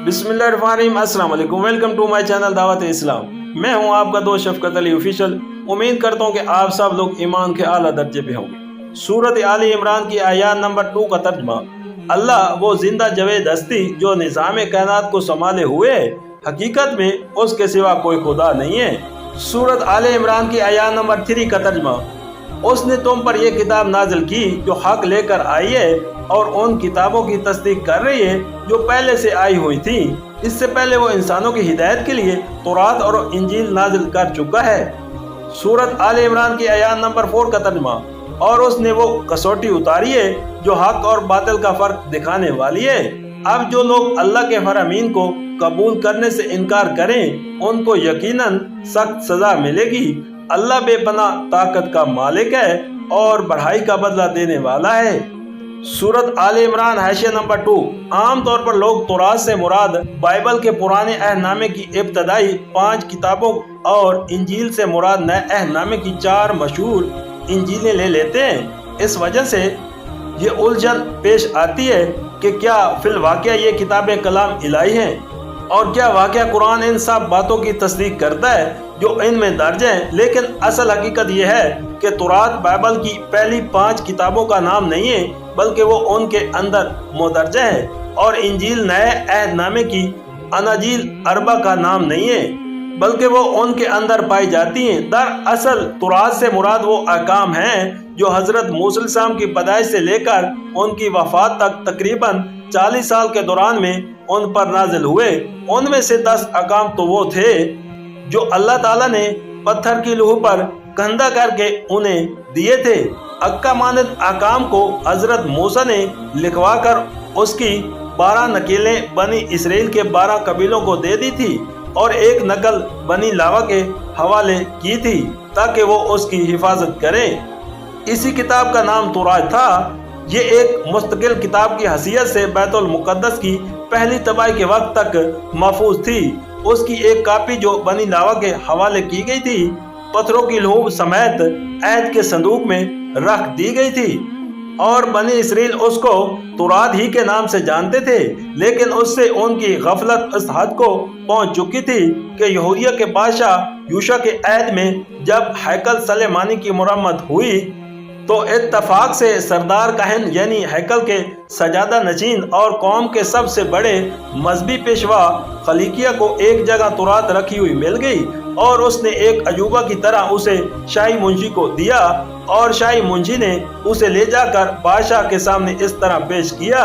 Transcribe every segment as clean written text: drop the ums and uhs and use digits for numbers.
बिस्मिल्लाहिर्रहमानिर्रहीम। अस्सलाम वालेकुम। वेलकम टू माय चैनल दावत इस्लाम। मैं हूं आपका दोस्त शफकत अली ऑफिशियल। उम्मीद करता हूं कि आप सब लोग ईमान के आला दर्जे पे होंगे। सूरत आली इमरान की आयत नंबर 2 का तर्जमा। अल्लाह वो जिंदा जवेद हस्ती जो निज़ाम कायनात को संभाले हुए है, हकीकत में उसके सिवा कोई खुदा नहीं है। सूरत आले इमरान की आयत नंबर 3 का तर्जमा। उसने तुम पर यह किताब नाजिल की जो हक लेकर आई है और उन किताबों की तस्दीक कर रही है जो पहले से आई हुई थी। इससे पहले वो इंसानों की हिदायत के लिए तौरात और इंजील नाजिल कर चुका है। सूरत आले इमरान की आयत नंबर 4 का तर्जमा। और उसने वो कसौटी उतारी है जो हक और बातिल का फर्क दिखाने वाली है। अब जो लोग अल्लाह के फरामीन को कबूल करने से इनकार करें उनको यकीनन सख्त सजा मिलेगी। अल्लाह बेपनाह ताकत का मालिक है और बढ़ाई का बदला देने वाला है। सूरत आले इमरान हाशिया नंबर 2। आम तौर पर लोग तौरात से मुराद बाइबल के पुराने अहदनामे की इब्तदाई 5 किताबों और इंजील से मुराद नए अहदनामे की 4 मशहूर इंजीलें ले लेते हैं। इस वजह से ये उलझन पेश आती है कि क्या फिल वाक़या ये किताबें कलाम इलाही हैं और क्या वाक़या कुरान इन सब बातों की तस्दीक करता है जो इनमें दर्ज हैं। लेकिन असल हकीकत यह है कि तौरात बाइबल की पहली 5 किताबों का नाम नहीं है, बल्कि वो उनके अंदर मुदर्ज है। और इंजील नए अहदनामे की अनाजील अरबा का नाम नहीं है, बल्कि वो उनके अंदर पाई जाती हैं। दरअसल तौरात से मुराद वो अहकाम हैं जो हजरत मूसा अलैहिस्सलाम की पैदाइश से लेकर उनकी वफात तक तकरीबन 40 साल के दौरान में उन पर नाजिल हुए। उनमें से 10 अहकाम तो वो थे जो अल्लाह ताला ने पत्थर की लौह पर कंधा करके उन्हें दिए थे। अक्का मानद अहकाम को हजरत मूसा ने लिखवा कर उसकी 12 नकीलें बनी इसराइल के 12 कबीलों को दे दी थी और एक नकल बनी लावा के हवाले की थी ताकि वो उसकी हिफाजत करें। इसी किताब का नाम तौरात था। ये एक मुस्तकिल किताब की हैसियत से बैतुल मुक़द्दस की पहली तबाही के वक्त तक महफूज थी। उसकी एक कापी जो बनी लावा के हवाले की गई थी पत्थरों की लौह समेत ऐद के संदूक में रख दी गई थी और बनी इसराइल उसको तौरात ही के नाम से जानते थे। लेकिन उससे उनकी गफलत इस हद को पहुंच चुकी थी कि यहूदिया के बादशाह यूशा के ऐद में जब हैकल सलेमानी की मुरम्मत हुई तो इत्तफाक से सरदार कहन यानी हैकल के सजादा नशीन और कौम के सबसे बड़े मजहबी पेशवा खलीकिया को एक जगह तौरात रखी हुई मिल गई और उसने एक अजूबा की तरह उसे शाही मुंशी को दिया और शाही मुंशी ने उसे ले जाकर बादशाह के सामने इस तरह पेश किया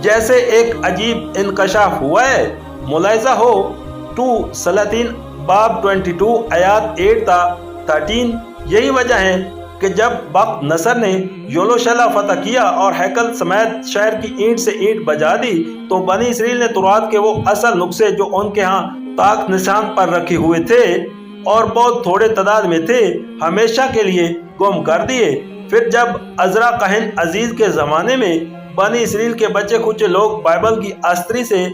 जैसे एक अजीब इंकशाफ हुआ है। मुलाहिजा हो 2 सलातीन बाब 22 आयत 8 ता 13। यही वजह है कि जब बख्त नसर ने योलोशला फतह किया और हैकल समेत शहर की ईंट से ईंट बजा दी तो बनी इसराइल ने तौरात के वो असल नुस्खे जो उनके यहाँ ताक निशान पर रखे हुए थे और बहुत थोड़े तादाद में थे हमेशा के लिए गुम कर दिए। फिर जब अजरा कहन अजीज के ज़माने में बनी इसराइल के बच्चे खुचे लोग बाइबल की अस्त्री से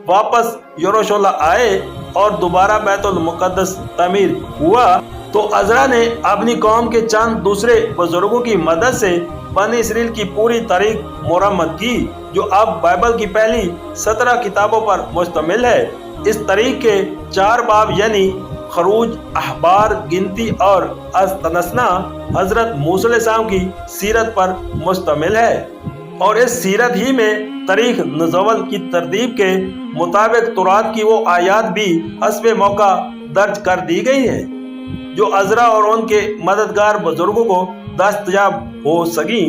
वापस यरूशलेम आए और दोबारा बैतुल मुक़द्दस तमीर हुआ तो अजरा ने अपनी कौम के चंद दूसरे बुजुर्गों की मदद से बनी इसराइल की पूरी तारीख मुरम्मत की जो अब बाइबल की पहली 17 किताबों पर मुश्तमिल है। इस तारीख के 4 बाब यानी खरूज, अहबार, गिनती और अस्तनसना हजरत मूसा अलैहिस्सलाम की सीरत पर मुश्तमिल है और इस सीरत ही में तारीख नज़ुल की तरतीब के मुताबिक तौरात की वो आयात भी हस्बे मौका दर्ज कर दी गई है जो अजरा और उनके मददगार बुजुर्गों को दस्तयाब हो सकी।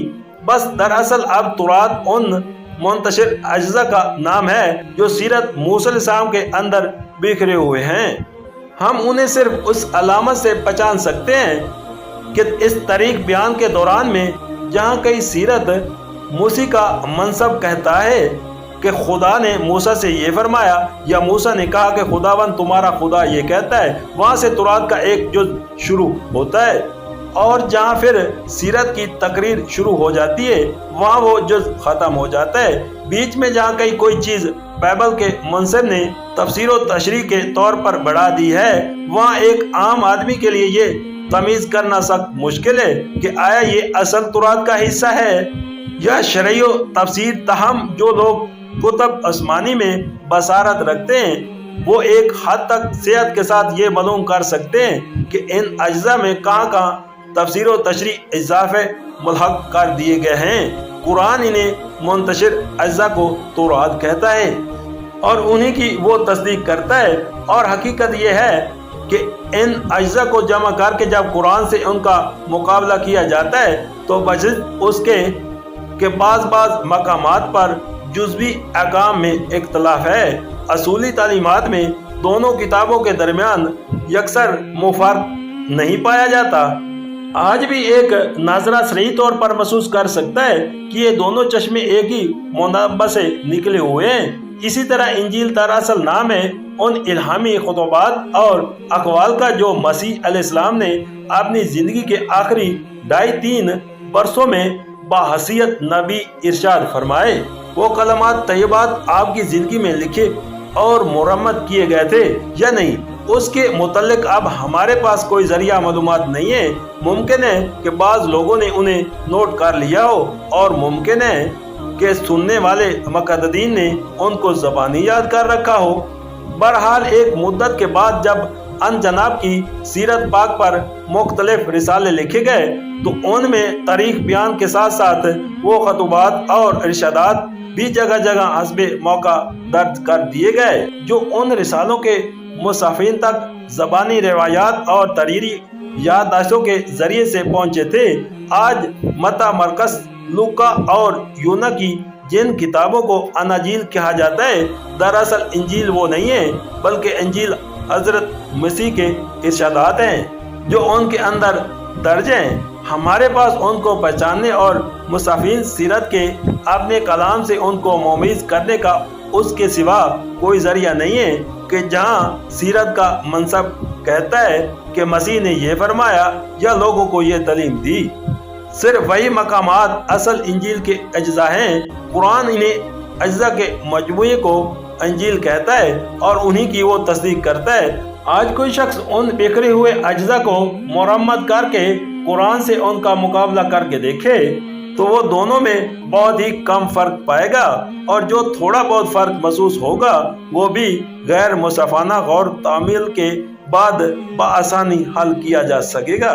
बस दरअसल अब तौरात उन मुंतशिर अज्जा का नाम है जो सीरत मूसा अलैहिस्सलाम के अंदर बिखरे हुए हैं। हम उन्हें सिर्फ उस अलामत से पहचान सकते हैं कि इस तारीख बयान के दौरान में जहाँ कई सीरत मूसी का मनसब कहता है कि खुदा ने मूसा से ये फरमाया या मूसा ने कहा कि खुदावन तुम्हारा खुदा ये कहता है, वहाँ से तौरात का एक जुज़ शुरू होता है और जहाँ फिर सीरत की तकरीर शुरू हो जाती है वहाँ वो जुज़ ख़त्म हो जाता है। बीच में जहाँ कहीं कोई चीज़ बाइबल के मुंसिफ ने तफसीर व तशरीह के तौर पर बढ़ा दी है वहाँ एक आम आदमी के लिए ये तमीज़ करना सख्त मुश्किल है कि आया ये असल तौरात का हिस्सा है या शरई तफसीर। तहम जो लोग कुतुब आसमानी में बसारत रखते हैं, वो एक हद तक सेहत के साथ ये मालूम कर सकते हैं कि इन अज्जा में कहाँ कहाँ तफसीर व तशरीह इजाफे मुल्हक कर दिए गए हैं। कुरान इन्हें मुंतशिर अज्जा को तौरात कहता है और उन्हीं की वो तस्दीक करता है। और हकीकत यह है कि इन अज्जा को जमा करके जब कुरान से उनका मुकाबला किया जाता है तो बशर्त उसके कि बाज़ मकामात पर जुज़वी अहकाम में इख्तलाफ है। असूली तालीमात में दोनों किताबों के दरमियान यकसर मुफारक नहीं पाया जाता। आज भी एक नाजरा सही तौर पर महसूस कर सकता है कि ये दोनों चश्मे एक ही मुनब्बा से निकले हुए हैं। इसी तरह इंजील दरअसल नाम है उन इल्हामी खुतबात और अक़वाल का जो मसीह अलैहिस्सलाम ने अपनी ज़िंदगी के आखिरी 2.5-3 बरसों में बाहसियत नबी इरशाद फरमाए। वो कलमात तय्यबात आपकी ज़िंदगी में लिखे और मुरम्मत किए गए थे या नहीं, उसके मुतल्लिक अब हमारे पास कोई ज़रिया मालूमात नहीं है। मुमकिन है कि बाज़ लोगों ने उन्हें नोट कर लिया हो और मुमकिन है कि सुनने वाले मुक़द्ददीन ने उनको ज़बानी याद कर रखा हो। बहरहाल एक मुद्दत के बाद जब अन जनाब की सीरत पाक पर मुख्तलिफ रिसाले लिखे गए तो उनमें तारीख बयान के साथ साथ वो खतबात और इरशादात भी जगह जगह हस्बे मौका दर्ज कर दिए गए जो उन रिसालों के मुसाफिन तक ज़बानी रिवायात और तरीरी याददाश्तों के ज़रिए से पहुँचे थे। आज मता मरकस लूका और यूना की जिन किताबों को अनाजील कहा जाता है दरअसल इंजील वो नहीं है बल्कि इंजील हजरत मसीह के इरशादात हैं जो उनके अंदर दर्ज हैं। हमारे पास उनको पहचानने और मुसाफिन सीरत के अपने कलाम से उनको मुमीज़ करने का उसके सिवा कोई ज़रिया नहीं है कि जहाँ सीरत का मनसब कहता है कि मसीह ने यह फरमाया या लोगों को ये तालीम दी। सिर्फ वही मकामात असल इंजील के अज्जा हैं। कुरान इन्हें अज्जा के मजमूए को इंजील कहता है और उन्हीं की वो तस्दीक करता है। आज कोई शख्स उन बिखरे हुए अज्जा को मुरम्मत करके कुरान से उनका मुकाबला करके देखे तो वो दोनों में बहुत ही कम फर्क पाएगा और जो थोड़ा बहुत फर्क महसूस होगा वो भी गैर मुसफ़ाना गौर तामील के बाद बआसानी हल किया जा सकेगा।